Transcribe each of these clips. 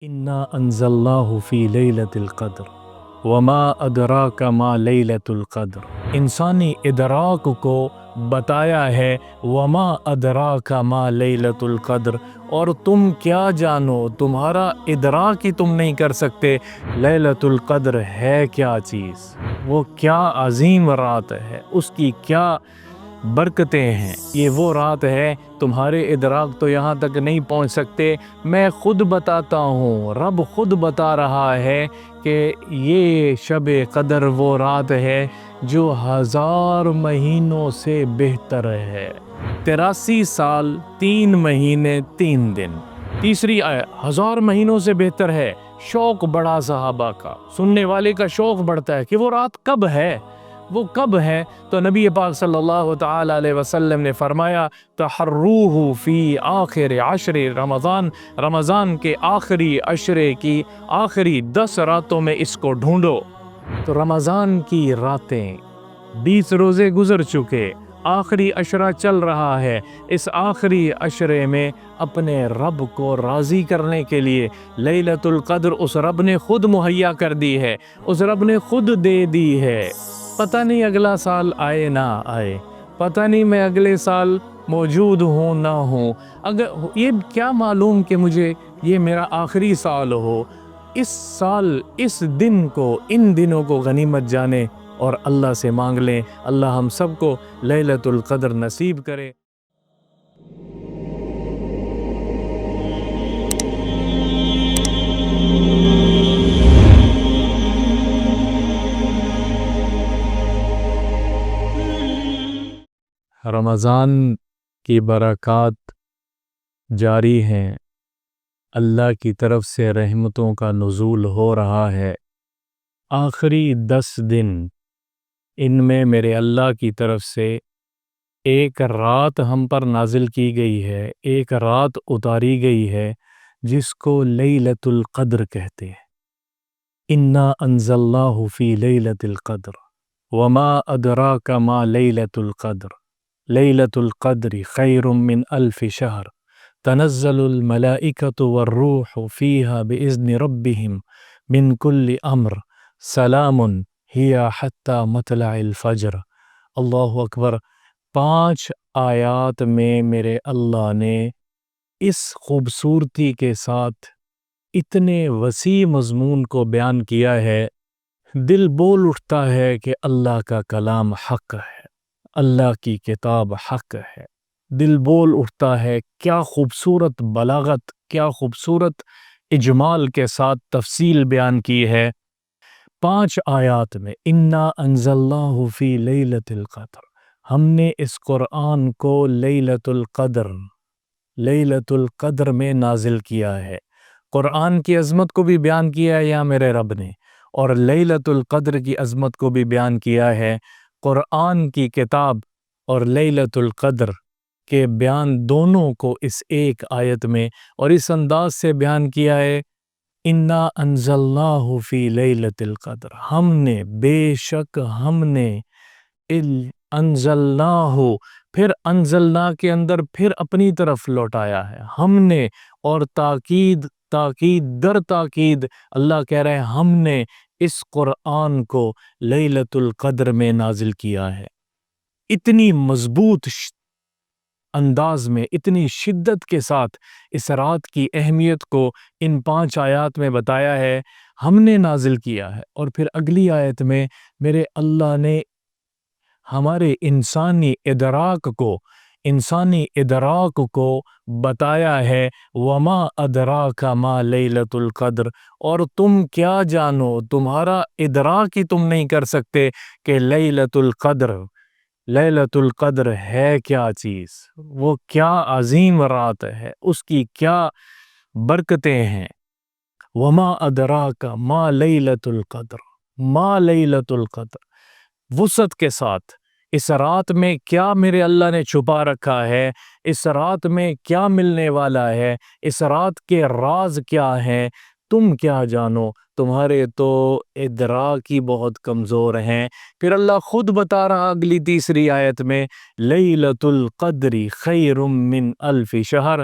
انا انزلناہ فی لیلۃ القدر وما ادراک ما لیلۃ القدر۔ انسانی ادراک کو بتایا ہے وما ادراک ما لیلۃ القدر، اور تم کیا جانو، تمہارا ادراک ہی تم نہیں کر سکتے لیلۃ القدر ہے کیا چیز، وہ کیا عظیم رات ہے، اس کی کیا برکتیں ہیں۔ یہ وہ رات ہے تمہارے ادراک تو یہاں تک نہیں پہنچ سکتے، میں خود بتاتا ہوں، رب خود بتا رہا ہے کہ یہ شب قدر وہ رات ہے جو 1000 مہینوں سے بہتر ہے۔ 83 سال 3 مہینے 3 دن۔ تیسری آیت 1000 مہینوں سے بہتر ہے۔ شوق بڑھا صحابہ کا، سننے والے کا شوق بڑھتا ہے کہ وہ رات کب ہے، وہ کب ہے؟ تو نبی پاک صلی اللہ تعالی علیہ وسلم نے فرمایا تحروہ فی آخر عشر رمضان، رمضان کے آخری عشرے کی آخری 10 راتوں میں اس کو ڈھونڈو۔ تو رمضان کی راتیں 20 روزے گزر چکے، آخری عشرہ چل رہا ہے، اس آخری عشرے میں اپنے رب کو راضی کرنے کے لیے لیلۃ القدر اس رب نے خود مہیا کر دی ہے، اس رب نے خود دے دی ہے۔ پتہ نہیں اگلا سال آئے نہ آئے، پتہ نہیں میں اگلے سال موجود ہوں نہ ہوں، اگر یہ کیا معلوم کہ مجھے یہ میرا آخری سال ہو۔ اس سال، اس دن کو، ان دنوں کو غنیمت جانے اور اللہ سے مانگ لیں، اللہ ہم سب کو لیلۃ القدر نصیب کرے۔ رمضان کی برکات جاری ہیں، اللہ کی طرف سے رحمتوں کا نزول ہو رہا ہے۔ آخری 10 دن، ان میں میرے اللہ کی طرف سے ایک رات ہم پر نازل کی گئی ہے، ایک رات اتاری گئی ہے جس کو لیلۃ القدر کہتے ہیں۔ انا انزلناہ فی لیلۃ القدر وما ادراک ما لیلۃ القدر لیلۃ القدر خیر من الف شہر تنزل الملائکۃ والروح فیہا بإذن ربہم من کل امر سلام ہی حتی مطلع الفجر۔ اللہ اکبر۔ 5 آیات میں میرے اللہ نے اس خوبصورتی کے ساتھ اتنے وسیع مضمون کو بیان کیا ہے، دل بول اٹھتا ہے کہ اللہ کا کلام حق ہے، اللہ کی کتاب حق ہے۔ دل بول اٹھتا ہے، کیا خوبصورت بلاغت، کیا خوبصورت اجمال کے ساتھ تفصیل بیان کی ہے 5 آیات میں۔ انا انزلناہ فی لیلۃ القدر، ہم نے اس قرآن کو لیلۃ القدر، لیلۃ القدر میں نازل کیا ہے۔ قرآن کی عظمت کو بھی بیان کیا ہے یا میرے رب نے، اور لیلۃ القدر کی عظمت کو بھی بیان کیا ہے۔ قرآن کی کتاب اور لیلۃ القدر کے بیان دونوں کو اس ایک آیت میں اور اس انداز سے بیان کیا ہے۔ انا انزلناہ فی لیلۃ القدر، ہم نے، بے شک ہم نے، انزلناہ، پھر انزلنا کے اندر پھر اپنی طرف لوٹایا ہے، ہم نے، اور تاکید تاکید در تاکید اللہ کہہ رہے ہیں ہم نے اس قرآن کو لیلۃ القدر میں نازل کیا ہے۔ اتنی مضبوط انداز میں، اتنی شدت کے ساتھ اس رات کی اہمیت کو ان 5 آیات میں بتایا ہے، ہم نے نازل کیا ہے۔ اور پھر اگلی آیت میں میرے اللہ نے ہمارے انسانی ادراک کو بتایا ہے وما ادراک ما لیلۃ القدر، اور تم کیا جانو، تمہارا ادراک ہی تم نہیں کر سکتے کہ لیلۃ القدر ہے کیا چیز، وہ کیا عظیم رات ہے، اس کی کیا برکتیں ہیں۔ وما ادراک ما لیلۃ القدر، ما لیلۃ القدر، وسعت کے ساتھ اس رات میں کیا میرے اللہ نے چھپا رکھا ہے، اس رات میں کیا ملنے والا ہے، اس رات کے راز کیا ہیں، تم کیا جانو، تمہارے تو ادراک ہی بہت کمزور ہیں۔ پھر اللہ خود بتا رہا اگلی تیسری آیت میں لیلۃ القدر خیر من الف شہر،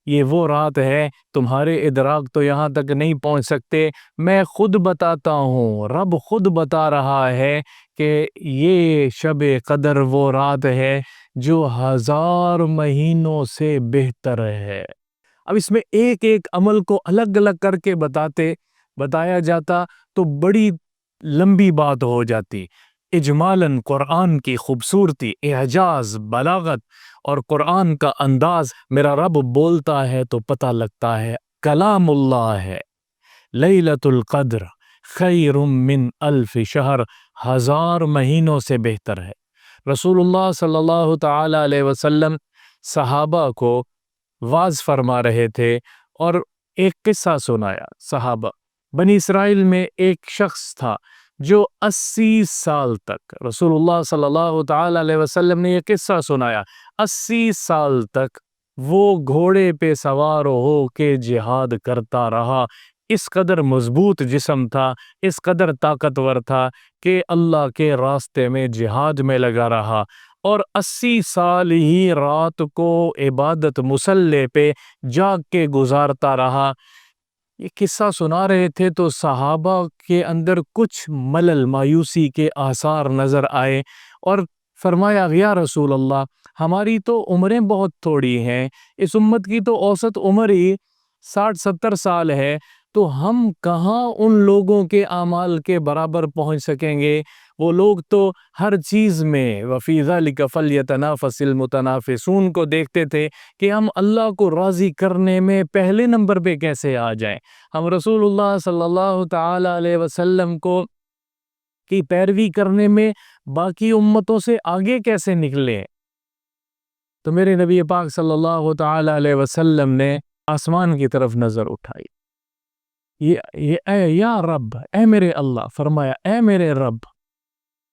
یہ وہ رات ہے تمہارے ادراک تو یہاں تک نہیں پہنچ سکتے، میں خود بتاتا ہوں، رب خود بتا رہا ہے کہ یہ شب قدر وہ رات ہے جو 1000 مہینوں سے بہتر ہے۔ اب اس میں ایک ایک عمل کو الگ الگ کر کے بتایا جاتا تو بڑی لمبی بات ہو جاتی۔ اجمالاً قرآن کی خوبصورتی، اعجاز، بلاغت اور قرآن کا انداز، میرا رب بولتا ہے تو پتہ لگتا ہے کلام اللہ ہے۔ لیلۃ القدر خیر من الف شہر، 1000 مہینوں سے بہتر ہے۔ رسول اللہ صلی اللہ تعالی علیہ وسلم صحابہ کو واعظ فرما رہے تھے اور ایک قصہ سنایا۔ صحابہ بنی اسرائیل میں ایک شخص تھا جو 80 سال تک، رسول اللہ صلی اللہ تعالی علیہ وسلم نے یہ قصہ سنایا، 80 سال تک وہ گھوڑے پہ سوار ہو کے جہاد کرتا رہا۔ اس قدر مضبوط جسم تھا، اس قدر طاقتور تھا کہ اللہ کے راستے میں جہاد میں لگا رہا، اور 80 سال ہی رات کو عبادت مصلی پہ جاگ کے گزارتا رہا۔ یہ قصہ سنا رہے تھے تو صحابہ کے اندر کچھ ملل، مایوسی کے آثار نظر آئے، اور فرمایا یا رسول اللہ، ہماری تو عمریں بہت تھوڑی ہیں، اس امت کی تو اوسط عمر ہی 60-70 سال ہے، تو ہم کہاں ان لوگوں کے اعمال کے برابر پہنچ سکیں گے؟ وہ لوگ تو ہر چیز میں وَفِي ذَلِكَ فَلْيَتَنَافَسِ الْمُتَنَافِسُونَ کو دیکھتے تھے کہ ہم اللہ کو راضی کرنے میں پہلے نمبر پہ کیسے آ جائیں، ہم رسول اللہ صلی اللہ تعالی علیہ وسلم کی پیروی کرنے میں باقی امتوں سے آگے کیسے نکلے۔ تو میرے نبی پاک صلی اللہ تعالی علیہ وسلم نے آسمان کی طرف نظر اٹھائی، یا رب، اے میرے اللہ، فرمایا اے میرے رب،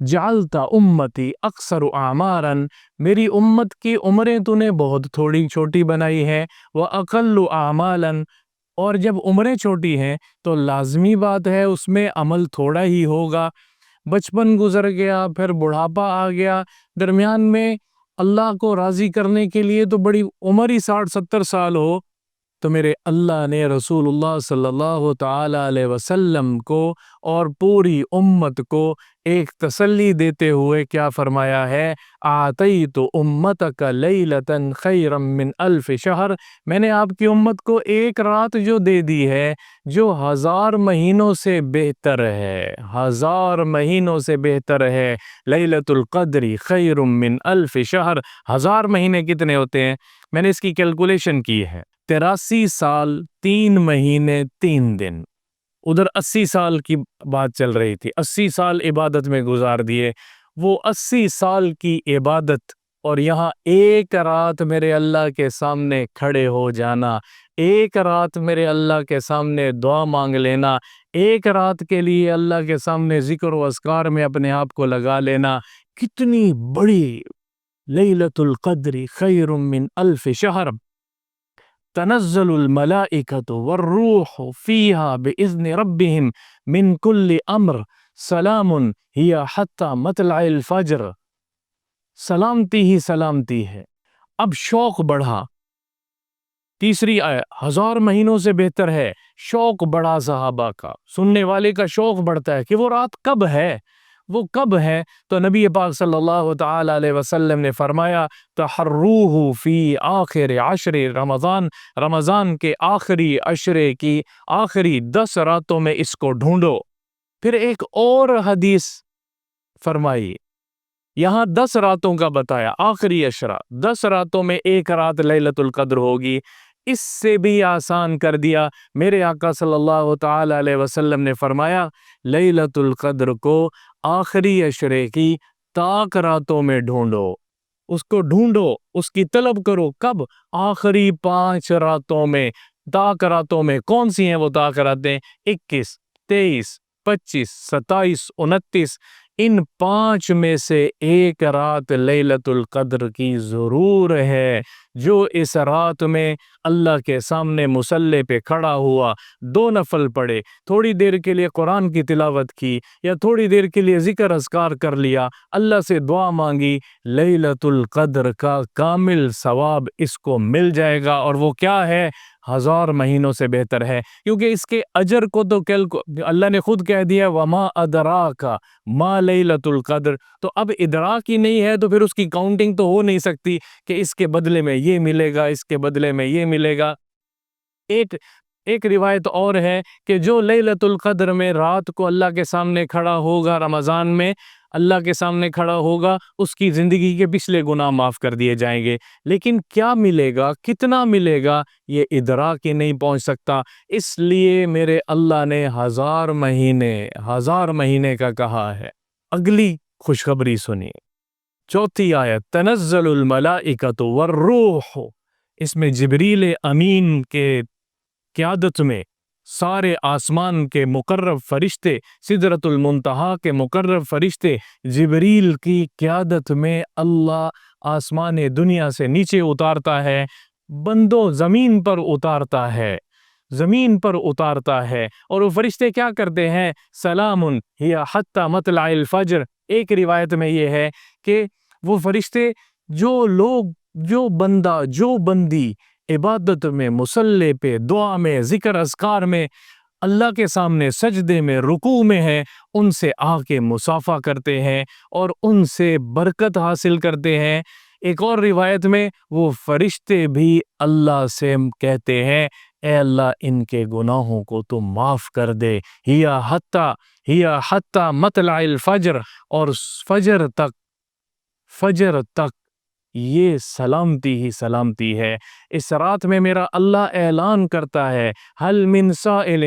جعلت امتی اکثر اعمارا، میری امت کی عمریں تو نے بہت تھوڑی چھوٹی بنائی ہے، واقل اعمالا، اور جب عمریں چھوٹی ہیں تو لازمی بات ہے اس میں عمل تھوڑا ہی ہوگا۔ بچپن گزر گیا، پھر بڑھاپا آ گیا، درمیان میں اللہ کو راضی کرنے کے لیے تو بڑی عمر ہی 60-70 سال ہو۔ تو میرے اللہ نے رسول اللہ صلی اللہ تعالی علیہ وسلم کو اور پوری امت کو ایک تسلی دیتے ہوئے کیا فرمایا ہے، آتیت امتک لیلۃ خیرا من الف شہر، میں نے آپ کی امت کو ایک رات جو دے دی ہے جو 1000 مہینوں سے بہتر ہے، 1000 مہینوں سے بہتر ہے۔ لیلۃ القدر خیر من الف شہر، 1000 مہینے کتنے ہوتے ہیں؟ میں نے اس کی کیلکولیشن کی ہے، 83 سال 3 مہینے 3 دن۔ ادھر 80 سال کی بات چل رہی تھی، 80 سال عبادت میں گزار دیے، وہ 80 سال کی عبادت اور یہاں ایک رات میرے اللہ کے سامنے کھڑے ہو جانا، ایک رات میرے اللہ کے سامنے دعا مانگ لینا، ایک رات کے لیے اللہ کے سامنے ذکر و اذکار میں اپنے آپ کو لگا لینا، کتنی بڑی لیلۃ القدر خیر من الف شہر، تنزل الملائکۃ والروح فیہا بإذن ربہم من کل امر سلام ہی حتی مطلع الفجر، سلامتی ہی سلامتی ہے۔ اب شوق بڑھا، تیسری آیت 1000 مہینوں سے بہتر ہے، شوق بڑھا صحابہ کا، سننے والے کا شوق بڑھتا ہے کہ وہ رات کب ہے، وہ کب ہے؟ تو نبی پاک صلی اللہ تعالی علیہ وسلم نے فرمایا تحروہ فی آخر عشر رمضان، رمضان کے آخری عشرے کی آخری 10 راتوں میں اس کو ڈھونڈو۔ پھر ایک اور حدیث فرمائی، یہاں 10 راتوں کا بتایا، آخری عشرہ 10 راتوں میں ایک رات لیلۃ القدر ہوگی، اس سے بھی آسان کر دیا۔ میرے آقا صلی اللہ تعالی علیہ وسلم نے فرمایا لیلۃ القدر کو آخری عشرے کی طاق راتوں میں ڈھونڈو، اس کو ڈھونڈو، اس کی طلب کرو، کب؟ آخری 5 راتوں میں، طاق راتوں میں۔ کون سی ہیں وہ طاق راتیں؟ 21، 23، 25، 27، 29، ان 5 میں سے ایک رات لیلۃ القدر کی ضرور ہے۔ جو اس رات میں اللہ کے سامنے مصلی پہ کھڑا ہوا، 2 نفل پڑھے، تھوڑی دیر کے لیے قرآن کی تلاوت کی یا تھوڑی دیر کے لیے ذکر اذکار کر لیا، اللہ سے دعا مانگی، لیلۃ القدر کا کامل ثواب اس کو مل جائے گا۔ اور وہ کیا ہے؟ 1000 مہینوں سے بہتر ہے، کیونکہ اس کے اجر کو تو اللہ نے خود کہہ دیا وما ادراک ما لیلۃ القدر۔ تو اب ادراک ہی نہیں ہے تو پھر اس کی کاؤنٹنگ تو ہو نہیں سکتی کہ اس کے بدلے میں یہ ملے گا، اس کے بدلے میں یہ ملے گا۔ ایک روایت اور ہے کہ جو لیلۃ القدر میں رات کو اللہ کے سامنے کھڑا ہوگا، رمضان میں اللہ کے سامنے کھڑا ہوگا، اس کی زندگی کے پچھلے گناہ معاف کر دیے جائیں گے۔ لیکن کیا ملے گا، کتنا ملے گا، یہ ادراک ہی نہیں پہنچ سکتا۔ اس لیے میرے اللہ نے 1000 مہینے کا کہا ہے۔ اگلی خوشخبری سنیے، 4 آیت، تنزل الملائکۃ والروح، اس میں جبریل امین کے قیادت میں سارے آسمان کے مقرب فرشتے، سدرۃ المنتہا کے مقرب فرشتے، جبریل کی قیادت میں اللہ آسمان دنیا سے نیچے اتارتا ہے، بندوں زمین پر اتارتا ہے، زمین پر اتارتا ہے۔ اور وہ فرشتے کیا کرتے ہیں؟ سلام ہی حتی مطلع الفجر۔ ایک روایت میں یہ ہے کہ وہ فرشتے جو بندہ جو بندی عبادت میں، مصلی پہ، دعا میں، ذکر اذکار میں، اللہ کے سامنے سجدے میں، رکوع میں ہے، ان سے آ کے مصافحہ کرتے ہیں اور ان سے برکت حاصل کرتے ہیں۔ ایک اور روایت میں وہ فرشتے بھی اللہ سے کہتے ہیں اے اللہ ان کے گناہوں کو تو معاف کر دے، ہیا حتی مطلع الفجر، اور فجر تک یہ سلامتی ہی سلامتی ہے۔ اس رات میں میرا اللہ اعلان کرتا ہے حل من سائل،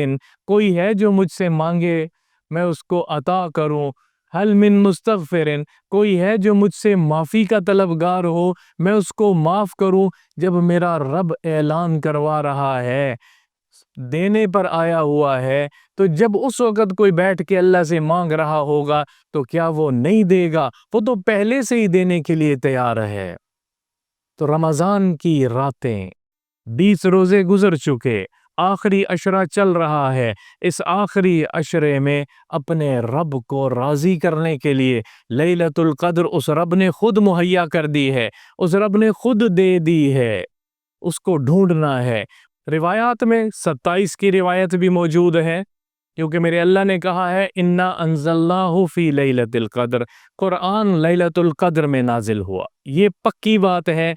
کوئی ہے جو مجھ سے مانگے میں اس کو عطا کروں، حل من مستغفر، کوئی ہے جو مجھ سے معافی کا طلبگار ہو میں اس کو معاف کروں۔ جب میرا رب اعلان کروا رہا ہے، دینے پر آیا ہوا ہے، تو جب اس وقت کوئی بیٹھ کے اللہ سے مانگ رہا ہوگا تو کیا وہ نہیں دے گا؟ وہ تو پہلے سے ہی دینے کے لیے تیار ہے۔ تو رمضان کی راتیں، 20 روزے گزر چکے، آخری عشرہ چل رہا ہے۔ اس آخری عشرے میں اپنے رب کو راضی کرنے کے لیے لیلۃ القدر اس رب نے خود مہیا کر دی ہے، اس رب نے خود دے دی ہے، اس کو ڈھونڈنا ہے۔ روایات میں 27 کی روایت بھی موجود ہے، کیونکہ میرے اللہ نے کہا ہے انا انزلناہ فی لیلۃ القدر، قرآن لیلۃ القدر میں نازل ہوا، یہ پکی بات ہے۔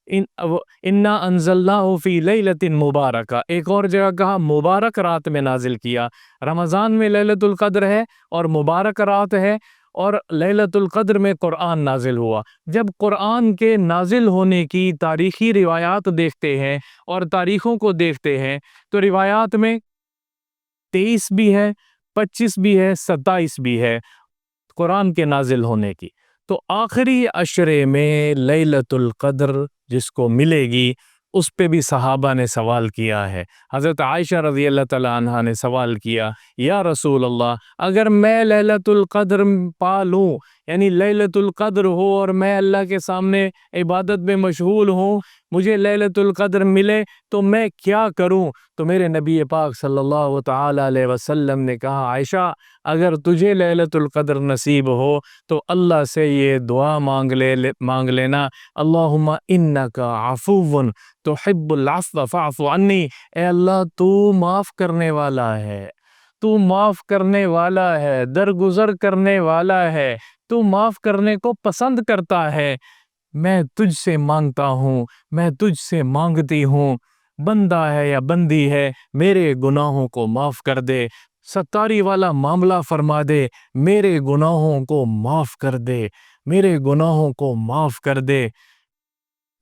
انا انزلناہ فی لیلۃ مبارکہ، ایک اور جگہ کہا مبارک رات میں نازل کیا۔ رمضان میں لیلۃ القدر ہے اور مبارک رات ہے، اور لیلۃ القدر میں قرآن نازل ہوا۔ جب قرآن کے نازل ہونے کی تاریخی روایات دیکھتے ہیں اور تاریخوں کو دیکھتے ہیں تو روایات میں 23 بھی ہے، 25 بھی ہے، 27 بھی ہے قرآن کے نازل ہونے کی۔ تو آخری عشرے میں لیلۃ القدر جس کو ملے گی اس پہ بھی صحابہ نے سوال کیا ہے۔ حضرت عائشہ رضی اللہ تعالی عنہا نے سوال کیا، یا رسول اللہ اگر میں لیلۃ القدر پا لوں، یعنی لیلۃ القدر ہو اور میں اللہ کے سامنے عبادت میں مشغول ہوں، مجھے لیلۃ القدر ملے تو میں کیا کروں؟ تو میرے نبی پاک صلی اللہ تعالی علیہ وسلم نے کہا عائشہ اگر تجھے لیلۃ القدر نصیب ہو تو اللہ سے یہ دعا مانگ لینا، اللہم انک عفو تحب العفو فاعف عنی، اے اللہ تو معاف کرنے والا ہے، تو معاف کرنے والا ہے، درگزر کرنے والا ہے، تو معاف کرنے کو پسند کرتا ہے۔ میں تجھ سے مانگتا ہوں، میں تجھ سے مانگتی ہوں، بندہ ہے یا بندی ہے میرے گناہوں کو معاف کر دے، ستاری والا معاملہ فرما دے، میرے گناہوں کو معاف کر دے، میرے گناہوں کو معاف کر دے۔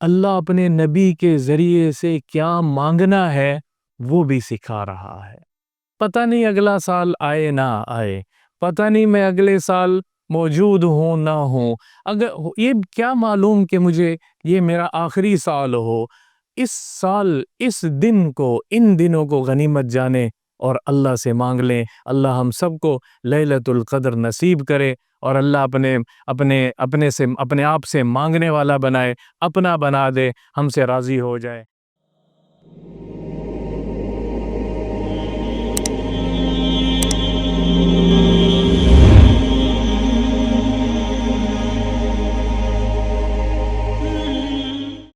اللہ اپنے نبی کے ذریعے سے کیا مانگنا ہے وہ بھی سکھا رہا ہے۔ پتہ نہیں اگلا سال آئے نہ آئے، پتہ نہیں میں اگلے سال موجود ہوں نہ ہوں، اگر یہ کیا معلوم کہ مجھے یہ میرا آخری سال ہو۔ اس سال، اس دن کو، ان دنوں کو غنیمت جانے اور اللہ سے مانگ لیں۔ اللہ ہم سب کو لیلۃ القدر نصیب کرے، اور اللہ اپنے آپ سے مانگنے والا بنائے، اپنا بنا دے، ہم سے راضی ہو جائے۔